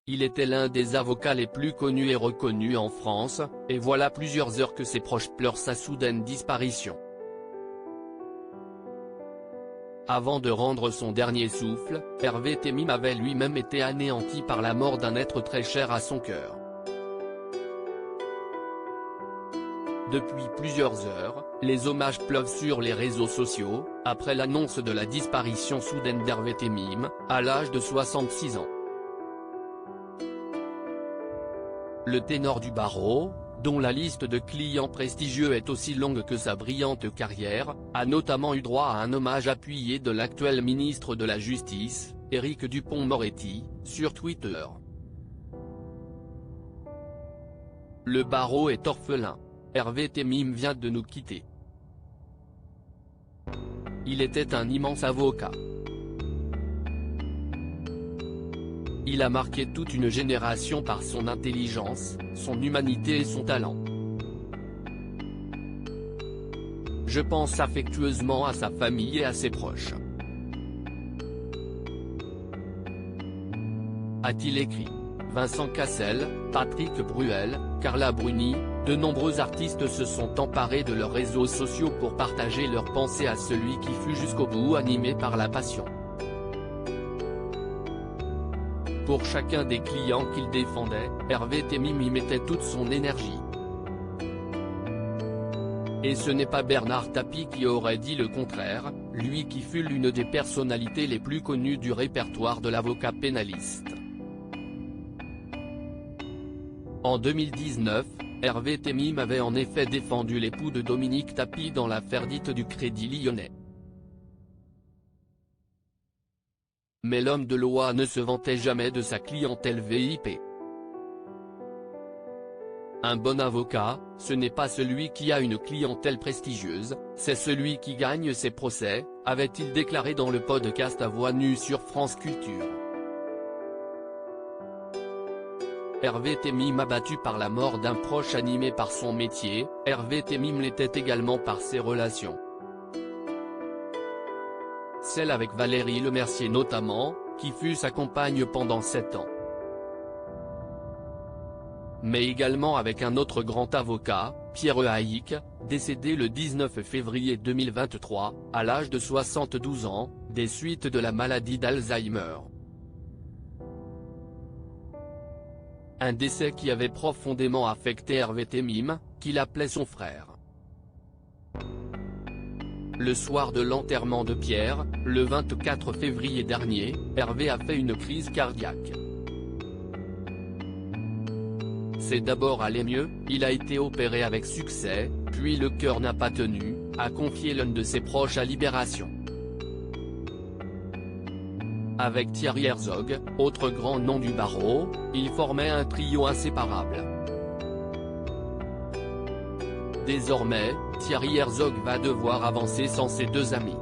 Il était l'un des avocats les plus connus et reconnus en France, et voilà plusieurs heures que ses proches pleurent sa soudaine disparition. Avant de rendre son dernier souffle, Hervé Temim avait lui-même été anéanti par la mort d'un être très cher à son cœur. Depuis plusieurs heures, les hommages pleuvent sur les réseaux sociaux, après l'annonce de la disparition soudaine d'Hervé Temim, à l'âge de 66 ans. Le ténor du barreau, dont la liste de clients prestigieux est aussi longue que sa brillante carrière, a notamment eu droit à un hommage appuyé de l'actuel ministre de la Justice, Éric Dupond-Moretti, sur Twitter. Le barreau est orphelin. Hervé Temim vient de nous quitter. Il était un immense avocat. Il a marqué toute une génération par son intelligence, son humanité et son talent. Je pense affectueusement à sa famille et à ses proches. A-t-il écrit. Vincent Cassel, Patrick Bruel, Carla Bruni, de nombreux artistes se sont emparés de leurs réseaux sociaux pour partager leurs pensées à celui qui fut jusqu'au bout animé par la passion. Pour chacun des clients qu'il défendait, Hervé Temim y mettait toute son énergie. Et ce n'est pas Bernard Tapie qui aurait dit le contraire, lui qui fut l'une des personnalités les plus connues du répertoire de l'avocat pénaliste. En 2019, Hervé Temim avait en effet défendu l'époux de Dominique Tapie dans l'affaire dite du Crédit Lyonnais. Mais l'homme de loi ne se vantait jamais de sa clientèle VIP. Un bon avocat, ce n'est pas celui qui a une clientèle prestigieuse, c'est celui qui gagne ses procès, avait-il déclaré dans le podcast à voix nue sur France Culture. Hervé Temim abattu par la mort d'un proche animé par son métier, Hervé Temim l'était également par ses relations. Celle avec Valérie Lemercier notamment, qui fut sa compagne pendant 7 ans. Mais également avec un autre grand avocat, Pierre Haïk, décédé le 19 février 2023, à l'âge de 72 ans, des suites de la maladie d'Alzheimer. Un décès qui avait profondément affecté Hervé Temim, qu'il appelait son frère. Le soir de l'enterrement de Pierre, le 24 février dernier, Hervé a fait une crise cardiaque. C'est d'abord allé mieux, il a été opéré avec succès, puis le cœur n'a pas tenu, a confié l'un de ses proches à Libération. Avec Thierry Herzog, autre grand nom du barreau, il formait un trio inséparable. Désormais, Thierry Herzog va devoir avancer sans ses deux amis.